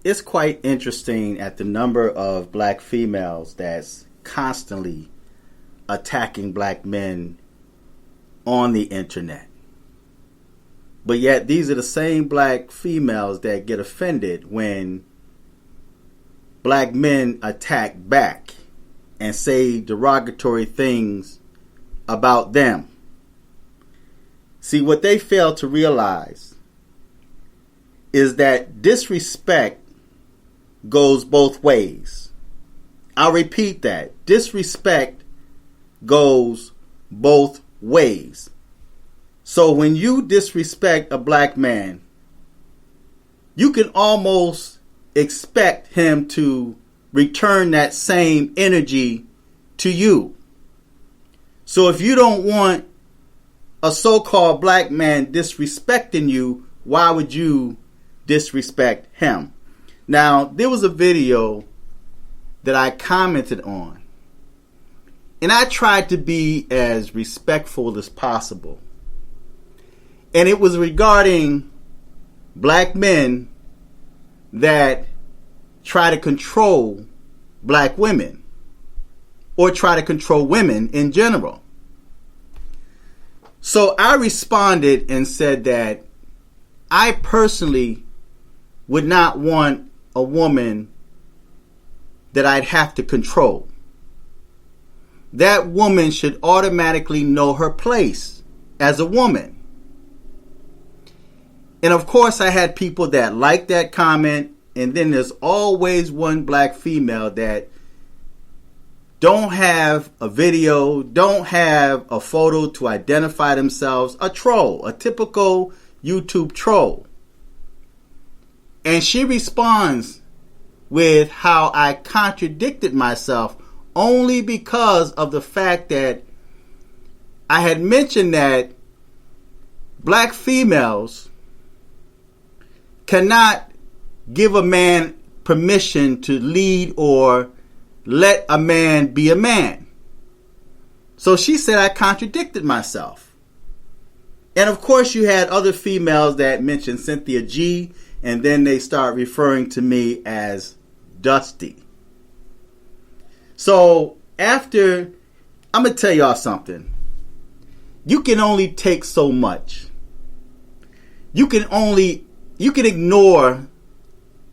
it's quite interesting at the number of black females that's constantly attacking black men on the internet. But yet these are the same black females that get offended when black men attack back and say derogatory things about them. See, what they fail to realize is that disrespect goes both ways. I'll repeat that. Disrespect goes both ways. So when you disrespect a black man, you can almost expect him to return that same energy to you. So if you don't want a so-called black man disrespecting you, why would you disrespect him? Now, there was a video that I commented on, and I tried to be as respectful as possible. And it was regarding black men that try to control black women or try to control women in general. So I responded and said that I personally would not want a woman that I'd have to control. That woman should automatically know her place as a woman. And of course I had people that liked that comment, and then there's always one black female that don't have a video, don't have a photo to identify themselves, a troll, a typical YouTube troll. And she responds with how I contradicted myself only because of the fact that I had mentioned that black females cannot give a man permission to lead or let a man be a man. So she said I contradicted myself. And of course you had other females that mentioned Cynthia G, and then they start referring to me as Dusty. So after, I'm going to tell y'all something. You can only take so much. You can ignore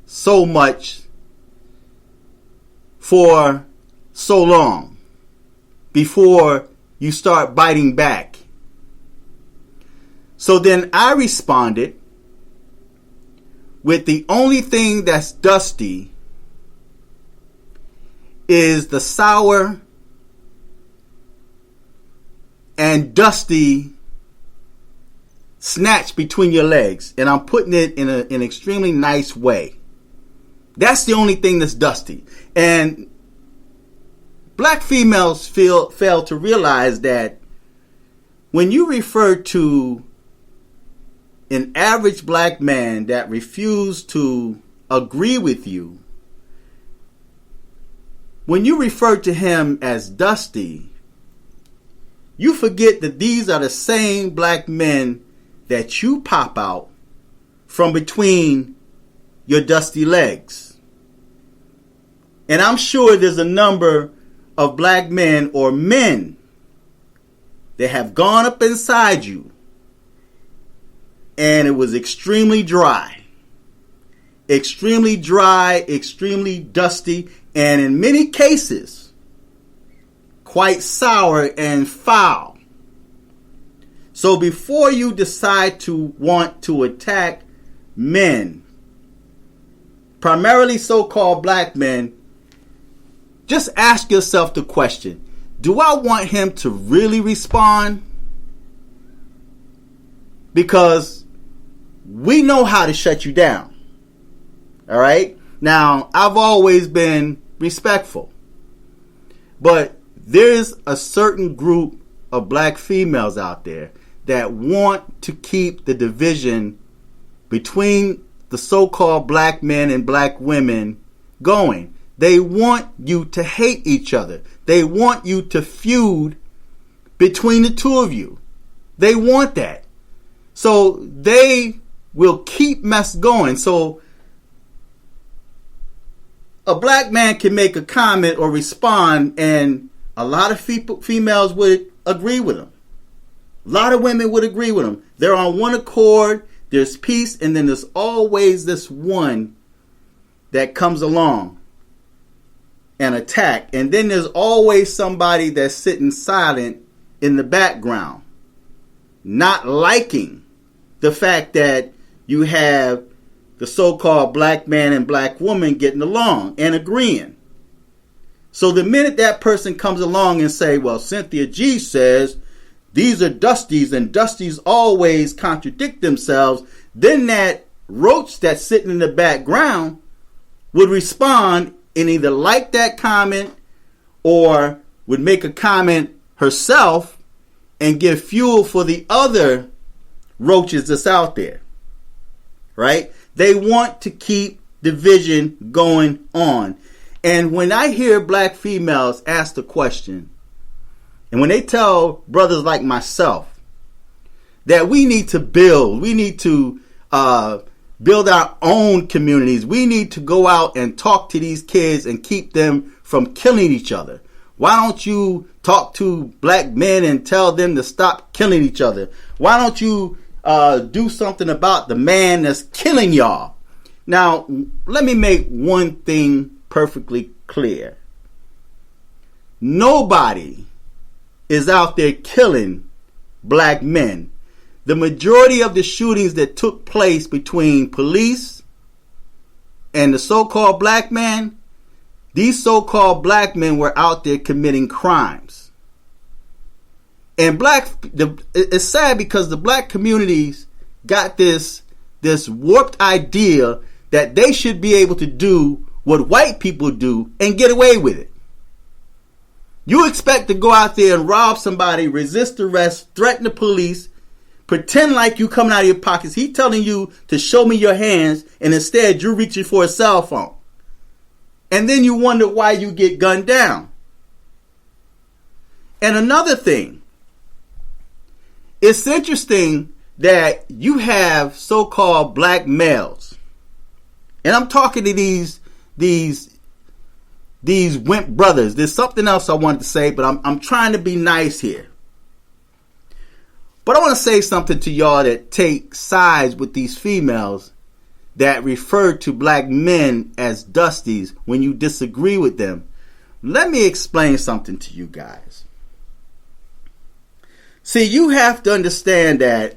so much for so long before you start biting back. So then I responded with the only thing that's dusty is the sour and dusty snatch between your legs. And I'm putting it in an extremely nice way. That's the only thing that's dusty. And black females fail to realize that when you refer to an average black man that refused to agree with you, when you refer to him as dusty, you forget that these are the same black men that you pop out from between your dusty legs. And I'm sure there's a number of black men or men that have gone up inside you and it was extremely dry, extremely dusty, and in many cases, quite sour and foul. So before you decide to want to attack men, primarily so-called black men, just ask yourself the question, do I want him to really respond? Because we know how to shut you down. All right? Now, I've always been respectful. But there's a certain group of black females out there that want to keep the division between the so-called black men and black women going. They want you to hate each other. They want you to feud between the two of you. They want that. So they will keep mess going. So a black man can make a comment or respond, and a lot of females would agree with him. A lot of women would agree with him. They're on one accord. There's peace, and then there's always this one that comes along and attack. And then there's always somebody that's sitting silent in the background, not liking the fact that you have the so-called black man and black woman getting along and agreeing. So the minute that person comes along and say, well, Cynthia G says these are Dusties and Dusties always contradict themselves, then that roach that's sitting in the background would respond and either like that comment or would make a comment herself and give fuel for the other roaches that's out there. Right? They want to keep division going on. And when I hear black females ask the question, and when they tell brothers like myself that we need to build our own communities, we need to go out and talk to these kids and keep them from killing each other. Why don't you talk to black men and tell them to stop killing each other? Why don't you do something about the man that's killing y'all? Now, let me make one thing perfectly clear. Nobody is out there killing black men. The majority of the shootings that took place between police and the so-called black man, these so-called black men were out there committing crimes. And it's sad because the black communities got this warped idea that they should be able to do what white people do and get away with it. You expect to go out there and rob somebody, resist arrest, threaten the police, pretend like you coming out of your pockets. He telling you to show me your hands, and instead you're reaching for a cell phone. And then you wonder why you get gunned down. And another thing, it's interesting that you have so-called black males. And I'm talking to these wimp brothers. There's something else I wanted to say, but I'm trying to be nice here. But I want to say something to y'all that take sides with these females that refer to black men as Dusties when you disagree with them. Let me explain something to you guys. See, you have to understand that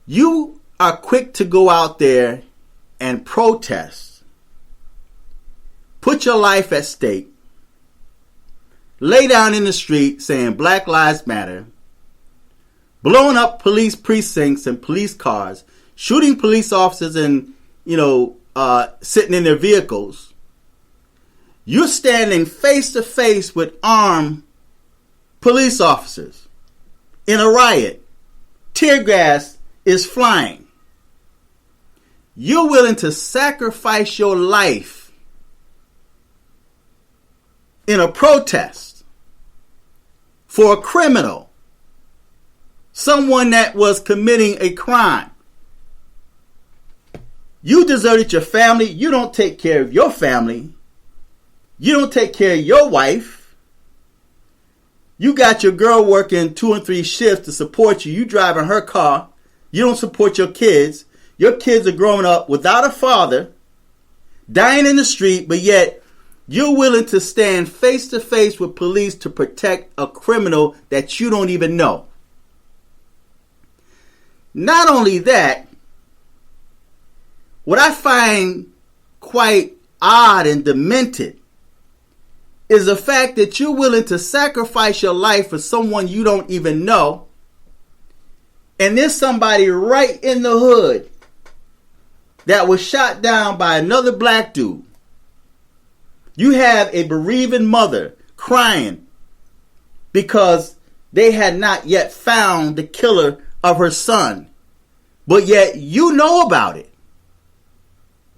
you are quick to go out there and protest, put your life at stake, lay down in the street saying Black Lives Matter, blowing up police precincts and police cars, shooting police officers and, sitting in their vehicles. You're standing face to face with armed police officers in a riot. Tear gas is flying. You're willing to sacrifice your life in a protest for a criminal, someone that was committing a crime. You deserted your family. You don't take care of your family. You don't take care of your wife. You got your girl working 2 and 3 shifts to support you. You driving her car. You don't support your kids. Your kids are growing up without a father, dying in the street, but yet you're willing to stand face to face with police to protect a criminal that you don't even know. Not only that, what I find quite odd and demented is the fact that you're willing to sacrifice your life for someone you don't even know. And there's somebody right in the hood that was shot down by another black dude. You have a bereaved mother crying because they had not yet found the killer of her son. But yet you know about it.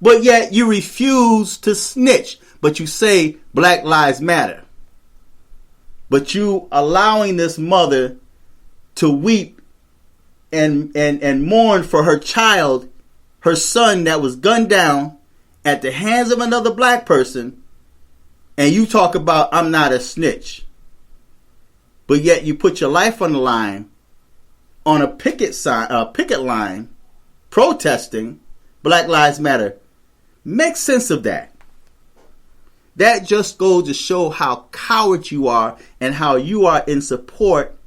But yet you refuse to snitch. But you say Black Lives Matter. But you allowing this mother to weep and mourn for her child her son that was gunned down at the hands of another black person, and you talk about I'm not a snitch, but yet you put your life on the line on a picket line protesting Black Lives Matter. Make sense of that. That just goes to show how coward you are and how you are in support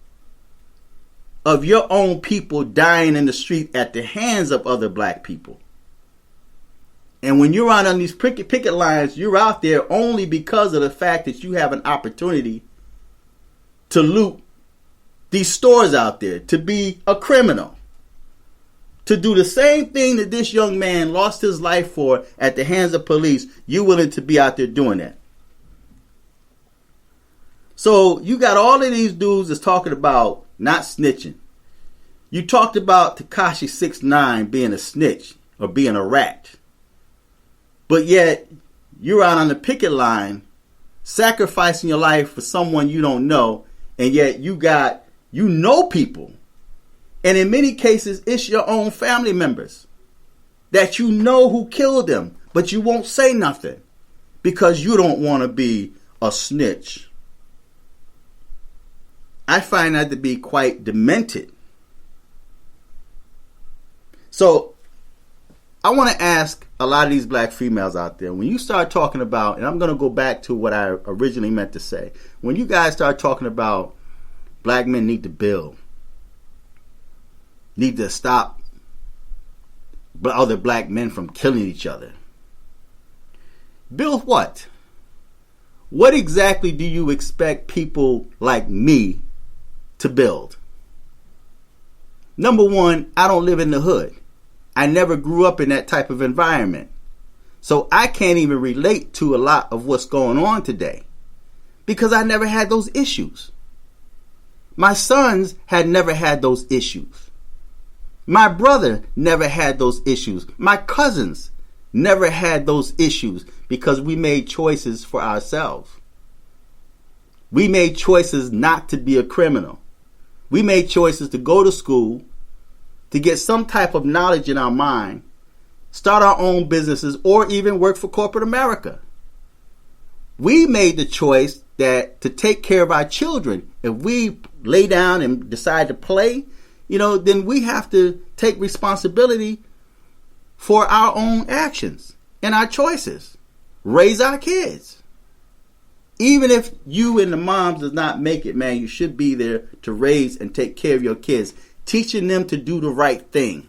of your own people dying in the street at the hands of other black people. And when you're out on these picket lines, you're out there only because of the fact that you have an opportunity to loot these stores out there, to be a criminal, to do the same thing that this young man lost his life for at the hands of police. You're willing to be out there doing that. So you got all of these dudes that's talking about not snitching. You talked about Tekashi 6ix9ine being a snitch or being a rat. But yet you're out on the picket line sacrificing your life for someone you don't know, and yet you know people. And in many cases, it's your own family members that you know who killed them, but you won't say nothing because you don't want to be a snitch. I find that to be quite demented. So I want to ask a lot of these black females out there, when you start talking about, and I'm going to go back to what I originally meant to say, when you guys start talking about black men need to build, need to stop other black men from killing each other. Build what? What exactly do you expect people like me to build? Number one, I don't live in the hood. I never grew up in that type of environment. So I can't even relate to a lot of what's going on today because I never had those issues. My sons had never had those issues. My brother never had those issues. My cousins never had those issues because we made choices for ourselves. We made choices not to be a criminal. We made choices to go to school, to get some type of knowledge in our mind, start our own businesses, or even work for corporate America. We made the choice that to take care of our children, if we lay down and decide to play, then we have to take responsibility for our own actions and our choices. Raise our kids. Even if you and the moms does not make it, man, you should be there to raise and take care of your kids, teaching them to do the right thing.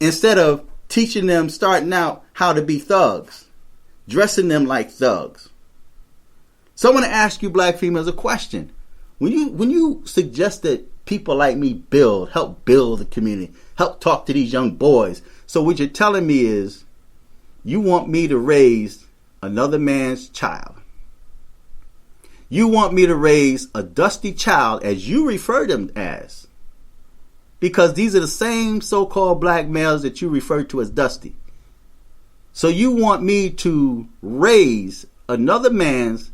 Instead of teaching them, starting out how to be thugs, dressing them like thugs. So I want to ask you black females a question. When you suggest that people like me help build the community, help talk to these young boys, so what you're telling me is you want me to raise another man's child. You want me to raise a dusty child, as you refer them as, because these are the same so-called black males that you refer to as dusty. So you want me to raise another man's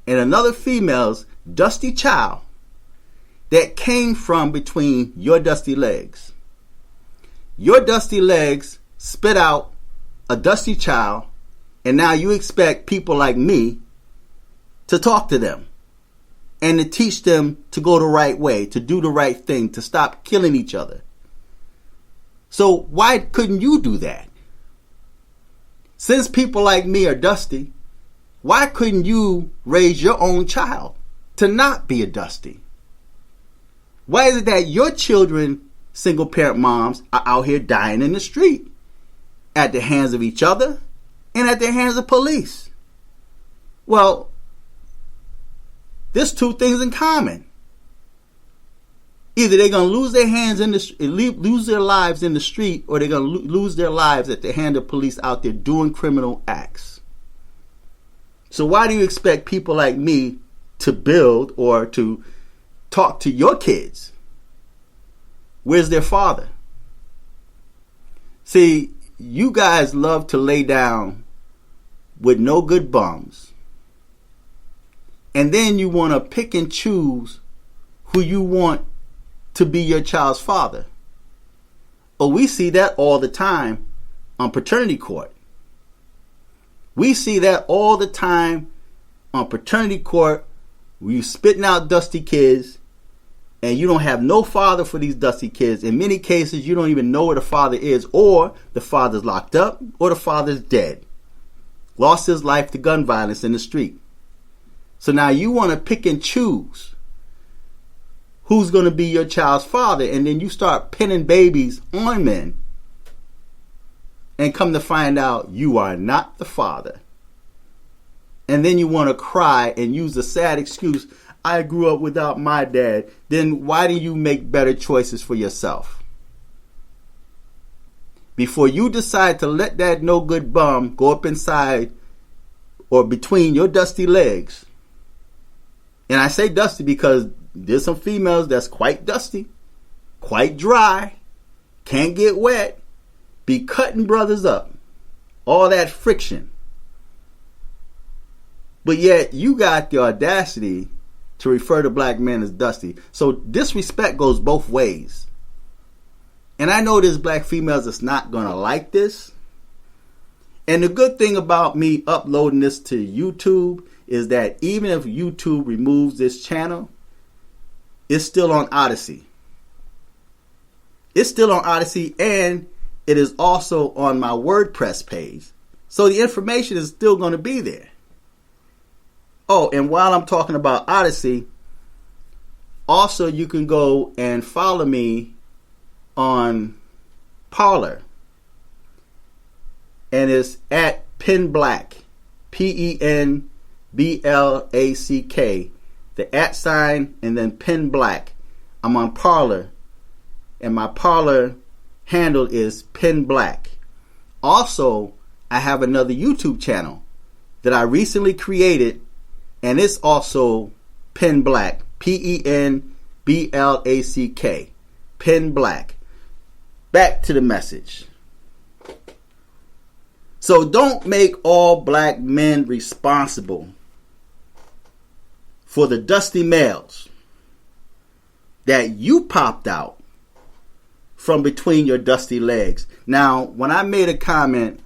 and another female's dusty child that came from between your dusty legs. Your dusty legs spit out a dusty child, and now you expect people like me to talk to them and to teach them to go the right way, to do the right thing, to stop killing each other. So why couldn't you do that? Since people like me are dusty, why couldn't you raise your own child to not be a dusty? Why is it that your children, single parent moms, are out here dying in the street at the hands of each other and at the hands of police? Well, there's two things in common. Either they're going to lose lose their lives in the street, or they're going to lose their lives at the hand of police out there doing criminal acts. So why do you expect people like me to build or to talk to your kids? Where's their father? See, you guys love to lay down with no good bums. And then you want to pick and choose who you want to be your child's father. Oh, we see that all the time on paternity court. We see that all the time on paternity court where you spitting out dusty kids and you don't have no father for these dusty kids. In many cases, you don't even know where the father is, or the father's locked up, or the father's dead. Lost his life to gun violence in the street. So now you want to pick and choose who's going to be your child's father, and then you start pinning babies on men and come to find out you are not the father. And then you want to cry and use a sad excuse, I grew up without my dad. Then why do you make better choices for yourself? Before you decide to let that no good bum go up inside or between your dusty legs, and I say dusty because there's some females that's quite dusty, quite dry, can't get wet, be cutting brothers up, all that friction. But yet you got the audacity to refer to black men as dusty. So disrespect goes both ways. And I know there's black females that's not going to like this. And the good thing about me uploading this to YouTube is that even if YouTube removes this channel, it's still on Odyssey. It's still on Odyssey, and it is also on my WordPress page. So the information is still going to be there. Oh, and while I'm talking about Odyssey, also you can go and follow me on Parler. And it's at PenBlack, PenBlack, the @ sign, and then PenBlack. I'm on Parler, and my Parler handle is PenBlack. Also, I have another YouTube channel that I recently created, and it's also PenBlack, PenBlack, PenBlack. Back to the message. So don't make all black men responsible for the dusty males that you popped out from between your dusty legs. Now, when I made a comment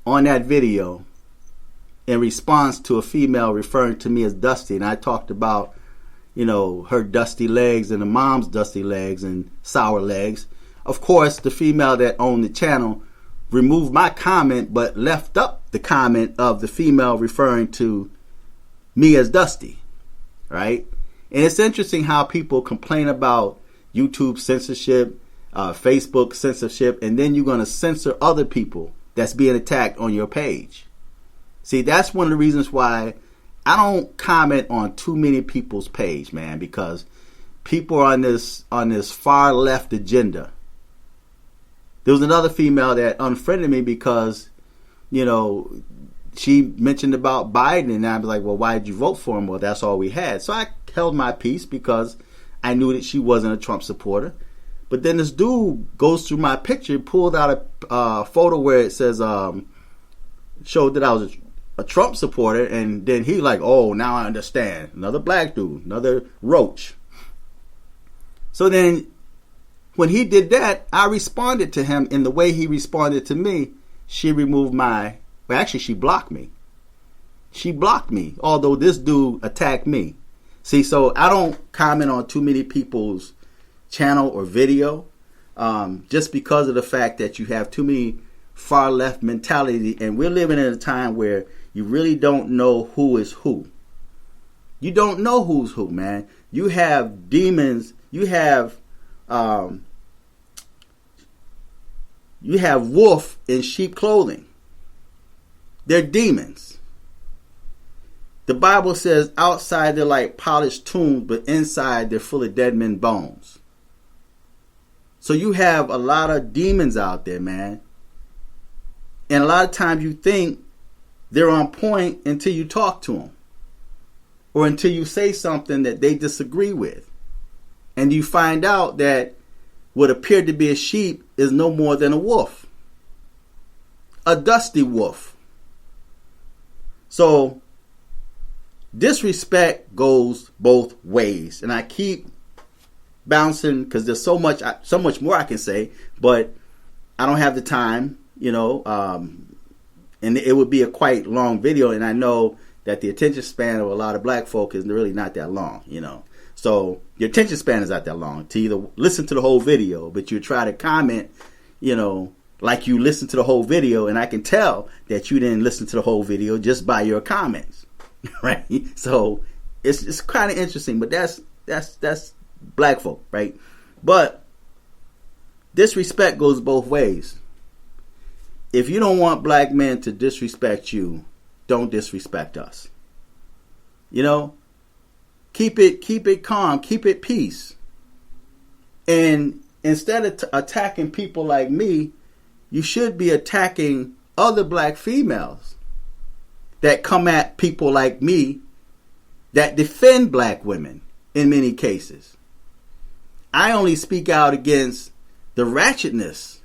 on that video in response to a female referring to me as dusty, and I talked about, her dusty legs and the mom's dusty legs and sour legs, of course, the female that owned the channel removed my comment but left up the comment of the female referring to me as dusty, right? And it's interesting how people complain about YouTube censorship, Facebook censorship, and then you're going to censor other people that's being attacked on your page. See, that's one of the reasons why I don't comment on too many people's page, man, because people are on this far left agenda. There was another female that unfriended me because, she mentioned about Biden, and I was like, well, why did you vote for him? Well, that's all we had. So I held my peace because I knew that she wasn't a Trump supporter. But then this dude goes through my picture, pulled out a photo where it says, showed that I was a Trump supporter, and then he like, oh, now I understand. Another black dude, another roach. So then when he did that, I responded to him in the way he responded to me. She removed she blocked me. She blocked me, although this dude attacked me. See, so I don't comment on too many people's channel or video just because of the fact that you have too many far left mentality, and we're living in a time where you really don't know who is who. You don't know who's who, man. You have demons. You have wolf in sheep clothing. They're demons. The Bible says outside they're like polished tombs, but inside they're full of dead men's bones. So you have a lot of demons out there, man. And a lot of times you think they're on point until you talk to them, or until you say something that they disagree with. And you find out that what appeared to be a sheep is no more than a wolf. A dusty wolf. So disrespect goes both ways. And I keep bouncing because there's so much more I can say, but I don't have the time, and it would be a quite long video, and I know that the attention span of a lot of black folk is really not that long, So your attention span is not that long to either listen to the whole video, but you try to comment, like you listen to the whole video, and I can tell that you didn't listen to the whole video just by your comments, right? So it's kind of interesting, but that's black folk, right? But disrespect goes both ways. If you don't want black men to disrespect you, don't disrespect us. Keep it calm, keep it peace. And instead of attacking people like me, you should be attacking other black females that come at people like me that defend black women in many cases. I only speak out against the ratchetness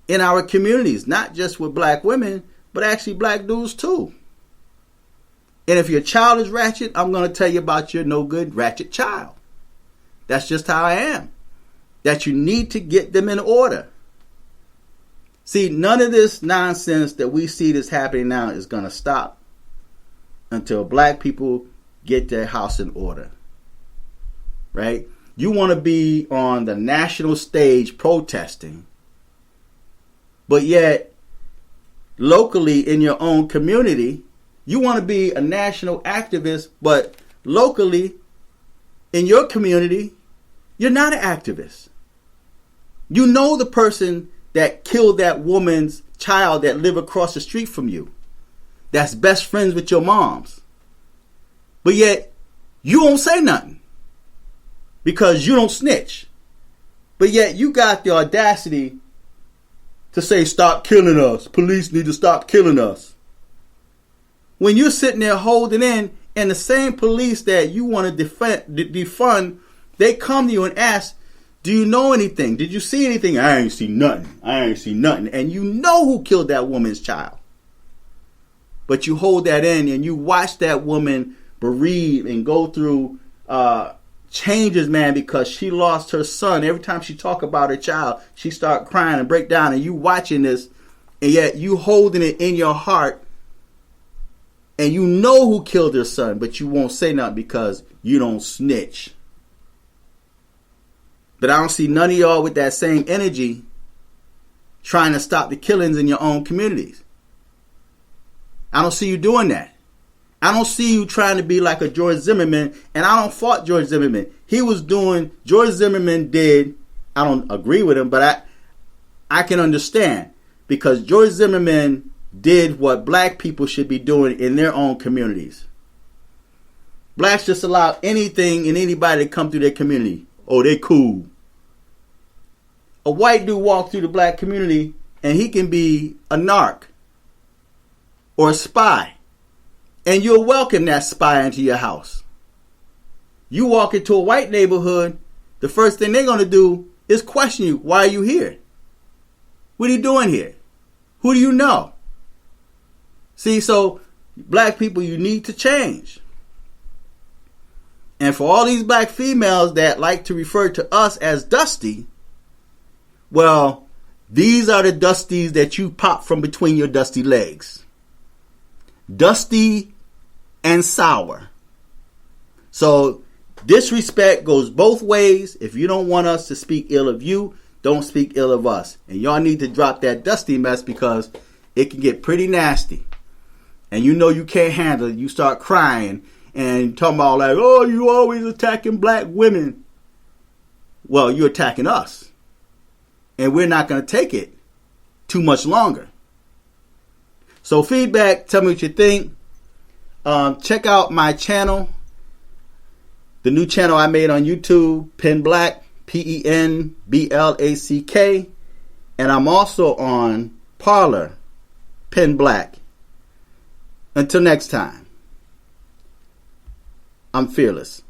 in our communities, not just with black women, but actually black dudes too. And if your child is ratchet, I'm going to tell you about your no good ratchet child. That's just how I am. That you need to get them in order. See, none of this nonsense that we see that's happening now is going to stop until black people get their house in order. Right? You want to be on the national stage protesting, but yet locally in your own community, you want to be a national activist, but locally in your community, you're not an activist. You know the person that killed that woman's child that lived across the street from you, that's best friends with your moms. But yet, you won't say nothing because you don't snitch. But yet, you got the audacity to say, stop killing us. Police need to stop killing us. When you're sitting there holding in, and the same police that you want to defund, they come to you and ask, do you know anything? Did you see anything? I ain't see nothing. And you know who killed that woman's child. But you hold that in and you watch that woman bereave and go through changes, man, because she lost her son. Every time she talk about her child, she start crying and break down, and you watching this, and yet you holding it in your heart, and you know who killed her son, but you won't say nothing because you don't snitch. But I don't see none of y'all with that same energy trying to stop the killings in your own communities. I don't see you doing that. I don't see you trying to be like a George Zimmerman, and I don't fault George Zimmerman. George Zimmerman did, I don't agree with him, but I can understand, because George Zimmerman did what black people should be doing in their own communities. Blacks just allow anything and anybody to come through their community. Oh, they cool. A white dude walk through the black community and he can be a narc or a spy. And you'll welcome that spy into your house. You walk into a white neighborhood, the first thing they're going to do is question you. Why are you here? What are you doing here? Who do you know? See, so black people, you need to change. And for all these black females that like to refer to us as dusty, well, these are the dusties that you pop from between your dusty legs. Dusty and sour. So disrespect goes both ways. If you don't want us to speak ill of you, don't speak ill of us. And y'all need to drop that dusty mess, because it can get pretty nasty. And you know you can't handle it. You start crying and talking about like, oh, you always attacking black women. Well, you're attacking us. And we're not going to take it too much longer. So feedback, tell me what you think. Check out my channel. The new channel I made on YouTube, Pen Black, PenBlack. And I'm also on Parler, Pen Black. Until next time, I'm fearless.